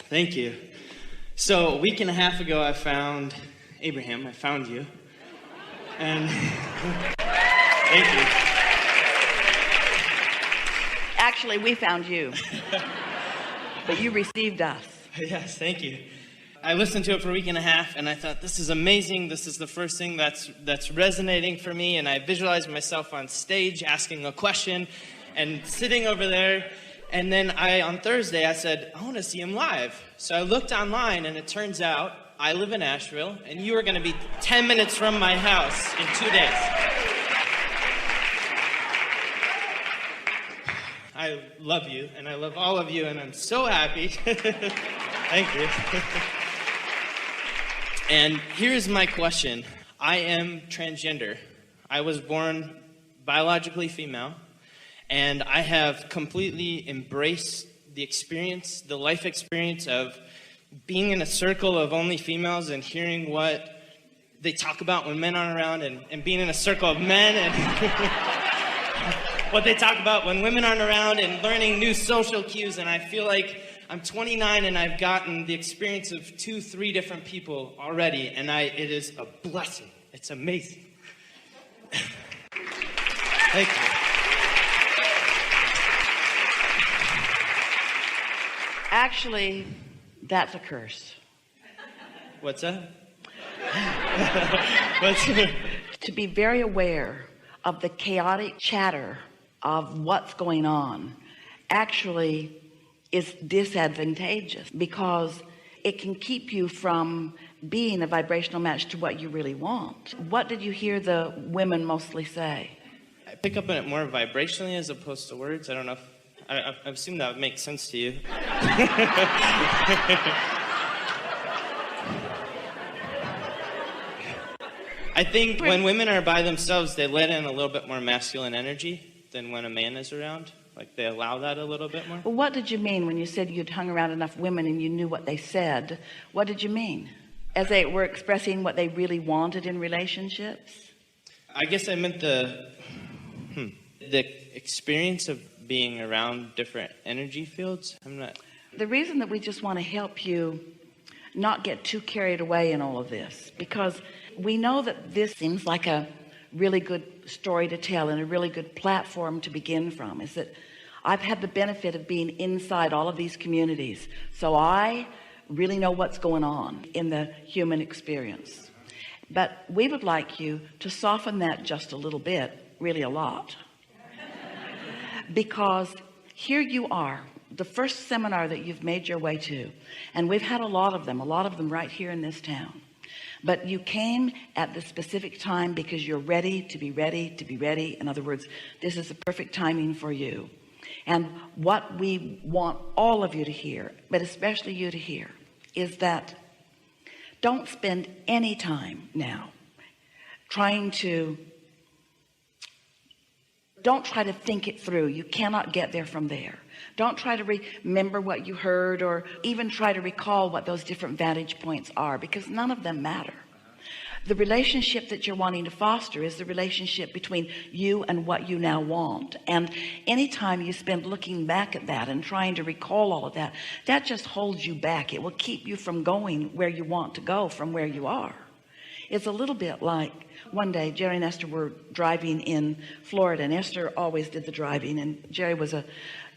Thank you. So a week and a half ago, I found Abraham. I found you. And thank you. Actually, we found you. But you received us. Yes, thank you. I listened to it for a week and a half, and I thought, this is amazing. This is the first thing that's resonating for me. And I visualized myself on stage asking a question and sitting over there. And then on Thursday, I said, I want to see him live. So I looked online, and it turns out I live in Asheville, and you are going to be 10 minutes from my house in 2 days. I love you, and I love all of you, and I'm so happy. Thank you. And here's my question. I am transgender. I was born biologically female, and I have completely embraced the experience, the life experience of being in a circle of only females and hearing what they talk about when men aren't around, and being in a circle of men and what they talk about when women aren't around, and learning new social cues. And I feel like I'm 29 and I've gotten the experience of 2-3 different people already, and it is a blessing. It's amazing. Thank you. Actually, that's a curse. What's that? To be very aware of the chaotic chatter of what's going on actually is disadvantageous, because it can keep you from being a vibrational match to what you really want. What did you hear the women mostly say? I pick up on it more vibrationally as opposed to words. I don't know if I assume that would make sense to you. I think when women are by themselves, they let in a little bit more masculine energy than when a man is around. Like, they allow that a little bit more. Well, what did you mean when you said you'd hung around enough women and you knew what they said? What did you mean? As they were expressing what they really wanted in relationships? I guess I meant the experience of being around different energy fields. The reason that we just want to help you not get too carried away in all of this, because we know that this seems like a really good story to tell and a really good platform to begin from, is that I've had the benefit of being inside all of these communities, so I really know what's going on in the human experience. But we would like you to soften that just a little bit, really a lot, because here you are, the first seminar that you've made your way to, and we've had a lot of them right here in this town. But you came at the specific time because you're ready to be ready to be ready. In other words, this is the perfect timing for you. And what we want all of you to hear, but especially you to hear, is that don't spend any time now don't try to think it through. You cannot get there from there. Don't try to remember what you heard, or even try to recall what those different vantage points are, because none of them matter. The relationship that you're wanting to foster is the relationship between you and what you now want. And anytime you spend looking back at that and trying to recall all of that, that just holds you back. It will keep you from going where you want to go from where you are. It's a little bit like one day Jerry and Esther were driving in Florida, and Esther always did the driving, and Jerry was a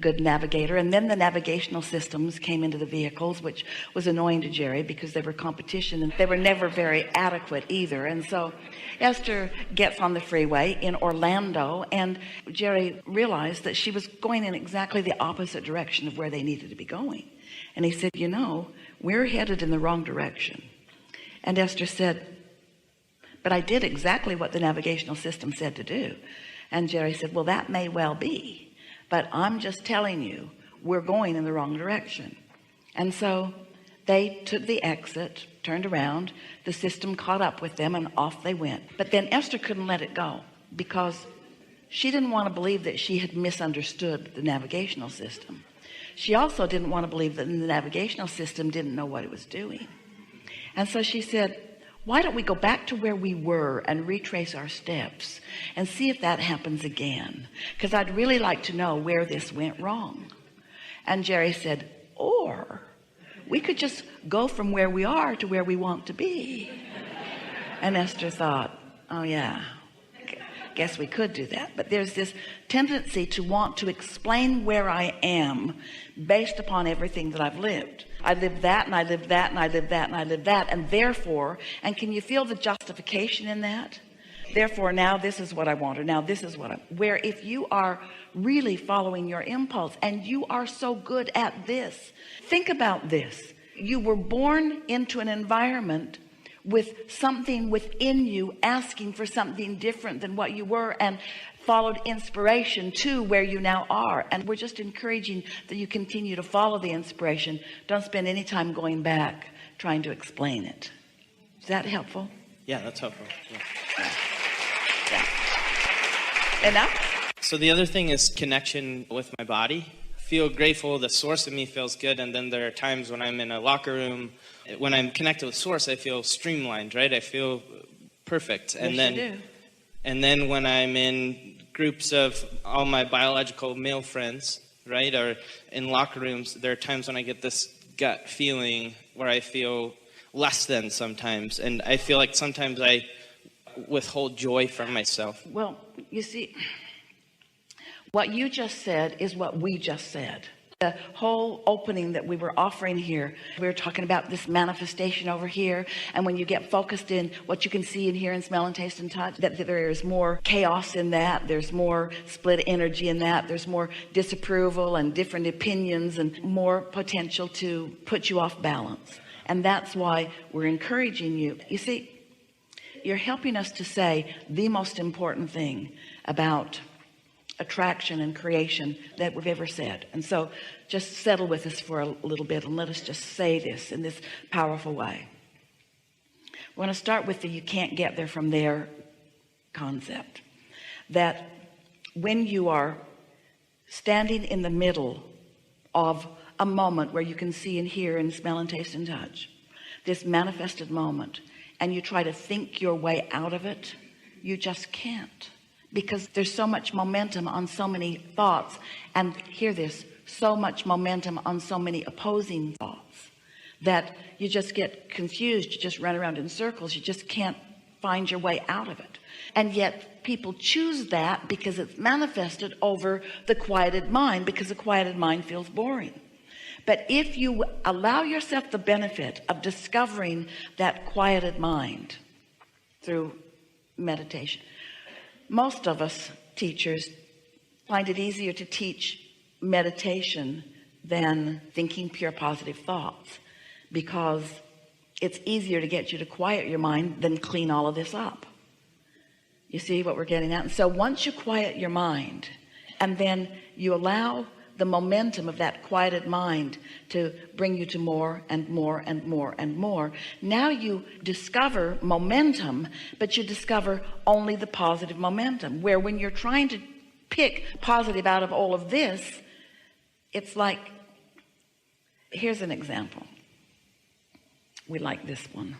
good navigator. And then the navigational systems came into the vehicles, which was annoying to Jerry because they were competition and they were never very adequate either. And so Esther gets on the freeway in Orlando, and Jerry realized that she was going in exactly the opposite direction of where they needed to be going. And he said, you know, we're headed in the wrong direction. And Esther said, but I did exactly what the navigational system said to do. And Jerry said, well, that may well be, but I'm just telling you, we're going in the wrong direction. And so they took the exit, turned around, the system caught up with them, and off they went. But then Esther couldn't let it go, because she didn't want to believe that she had misunderstood the navigational system. She also didn't want to believe that the navigational system didn't know what it was doing. And so she said, why don't we go back to where we were and retrace our steps and see if that happens again? Because I'd really like to know where this went wrong. And Jerry said, or we could just go from where we are to where we want to be. And Esther thought, oh yeah, guess we could do that. But there's this tendency to want to explain where I am based upon everything that I've lived. I lived that, and I lived that, and I lived that, and I lived that, and therefore, and can you feel the justification in that? Therefore, now this is what I want, or now this is what where if you are really following your impulse, and you are so good at this, think about this. You were born into an environment with something within you asking for something different than what you were, and followed inspiration to where you now are. And we're just encouraging that you continue to follow the inspiration. Don't spend any time going back trying to explain it. Is that helpful? Yeah, that's helpful. Yeah. Enough? So the other thing is connection with my body. Feel grateful, the source of me feels good, and then there are times when I'm in a locker room, when I'm connected with source, I feel streamlined, right? I feel perfect. And yes, then you do. And then when I'm in groups of all my biological male friends, right, or in locker rooms, there are times when I get this gut feeling where I feel less than sometimes, and I feel like sometimes I withhold joy from myself. Well, you see, what you just said is what we just said. The whole opening that we were offering here, we were talking about this manifestation over here, and when you get focused in what you can see and hear and smell and taste and touch, that there is more chaos in that, there's more split energy in that, there's more disapproval and different opinions and more potential to put you off balance. And that's why we're encouraging you. You see, you're helping us to say the most important thing about attraction and creation that we've ever said. And so just settle with us for a little bit and let us just say this in this powerful way. We're going to start with the you can't get there from there concept, that when you are standing in the middle of a moment where you can see and hear and smell and taste and touch, this manifested moment, and you try to think your way out of it, you just can't. Because there's so much momentum on so many thoughts, and hear this, so much momentum on so many opposing thoughts, that you just get confused. You just run around in circles. You just can't find your way out of it. And yet people choose that because it's manifested over the quieted mind, because the quieted mind feels boring. But if you allow yourself the benefit of discovering that quieted mind through meditation, most of us teachers find it easier to teach meditation than thinking pure positive thoughts, because it's easier to get you to quiet your mind than clean all of this up. You see what we're getting at? And so once you quiet your mind, and then you allow the momentum of that quieted mind to bring you to more and more and more and more, now you discover momentum, but you discover only the positive momentum, where when you're trying to pick positive out of all of this, it's like, here's an example. We like this one.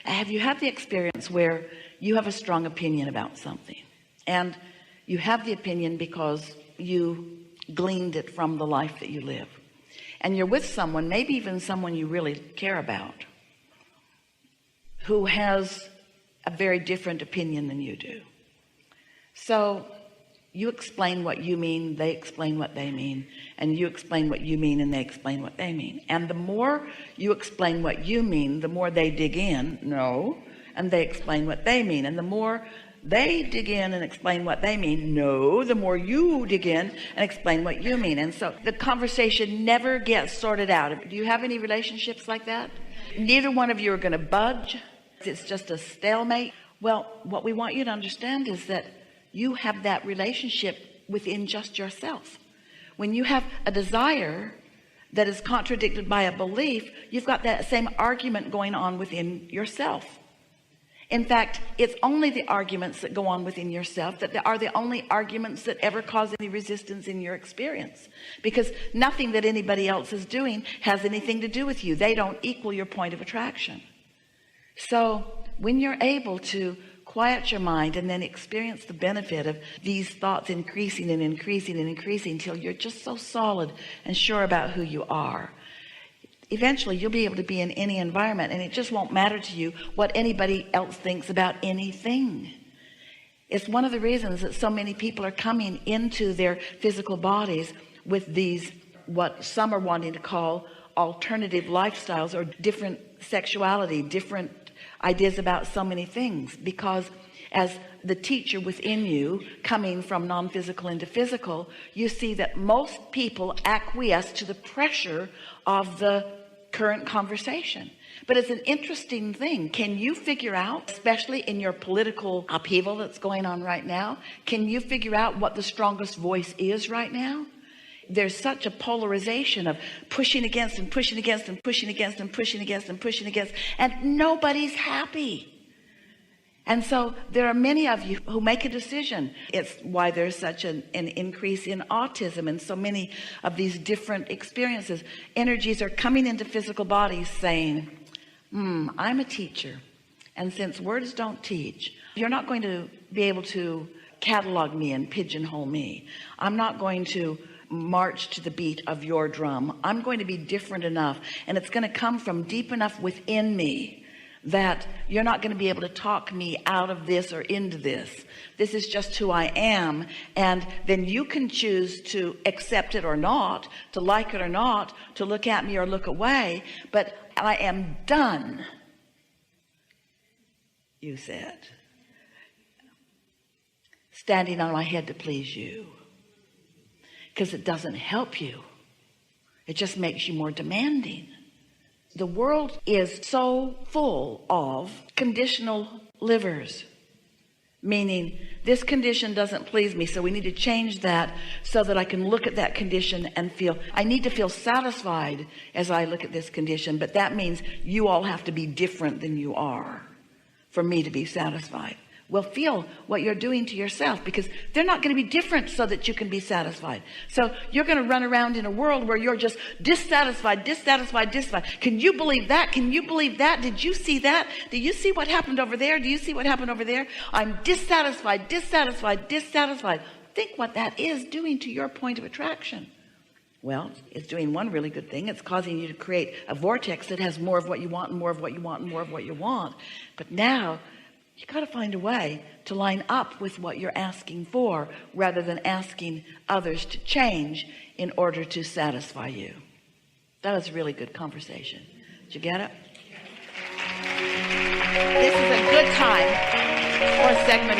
Have you had the experience where you have a strong opinion about something, and you have the opinion because you gleaned it from the life that you live, and you're with someone, maybe even someone you really care about, who has a very different opinion than you do? So you explain what you mean, they explain what they mean, and you explain what you mean and they explain what they mean. And the more you explain what you mean, the more they dig in, no, and they explain what they mean. And the more they dig in and explain what they mean, no, the more you dig in and explain what you mean. And so the conversation never gets sorted out. Do you have any relationships like that? Neither one of you are going to budge. It's just a stalemate. Well, what we want you to understand is that you have that relationship within just yourself. When you have a desire that is contradicted by a belief, you've got that same argument going on within yourself. In fact, it's only the arguments that go on within yourself that are the only arguments that ever cause any resistance in your experience, because nothing that anybody else is doing has anything to do with you. They don't equal your point of attraction. So when you're able to quiet your mind and then experience the benefit of these thoughts increasing and increasing and increasing until you're just so solid and sure about who you are, eventually you'll be able to be in any environment, and it just won't matter to you what anybody else thinks about anything. It's one of the reasons that so many people are coming into their physical bodies with these, what some are wanting to call alternative lifestyles, or different sexuality, different ideas about so many things, because as the teacher within you, coming from non-physical into physical, you see that most people acquiesce to the pressure of the current conversation. But it's an interesting thing. Can you figure out, especially in your political upheaval that's going on right now, can you figure out what the strongest voice is right now? There's such a polarization of pushing against and pushing against and pushing against and pushing against and pushing against, and nobody's happy. And so there are many of you who make a decision. It's why there's such an increase in autism and so many of these different experiences. Energies are coming into physical bodies saying, I'm a teacher, and since words don't teach, you're not going to be able to catalog me and pigeonhole me. I'm not going to march to the beat of your drum. I'm going to be different enough, and it's going to come from deep enough within me that you're not going to be able to talk me out of this or into this. This is just who I am, and then you can choose to accept it or not, to like it or not, to look at me or look away. But I am done, you said, standing on my head to please you, because it doesn't help you. It just makes you more demanding. The world is so full of conditional livers, meaning this condition doesn't please me, so we need to change that so that I can look at that condition and feel, I need to feel satisfied as I look at this condition, but that means you all have to be different than you are for me to be satisfied. Well, feel what you're doing to yourself, because they're not going to be different so that you can be satisfied. So you're going to run around in a world where you're just dissatisfied. Can you believe that? Can you believe that? Did you see that? Do you see what happened over there? Do you see what happened over there? I'm dissatisfied. Think what that is doing to your point of attraction. Well, it's doing one really good thing. It's causing you to create a vortex that has more of what you want and more of what you want and more of what you want. But now you got to find a way to line up with what you're asking for, rather than asking others to change in order to satisfy you. That was a really good conversation. Did you get it? This is a good time for a segment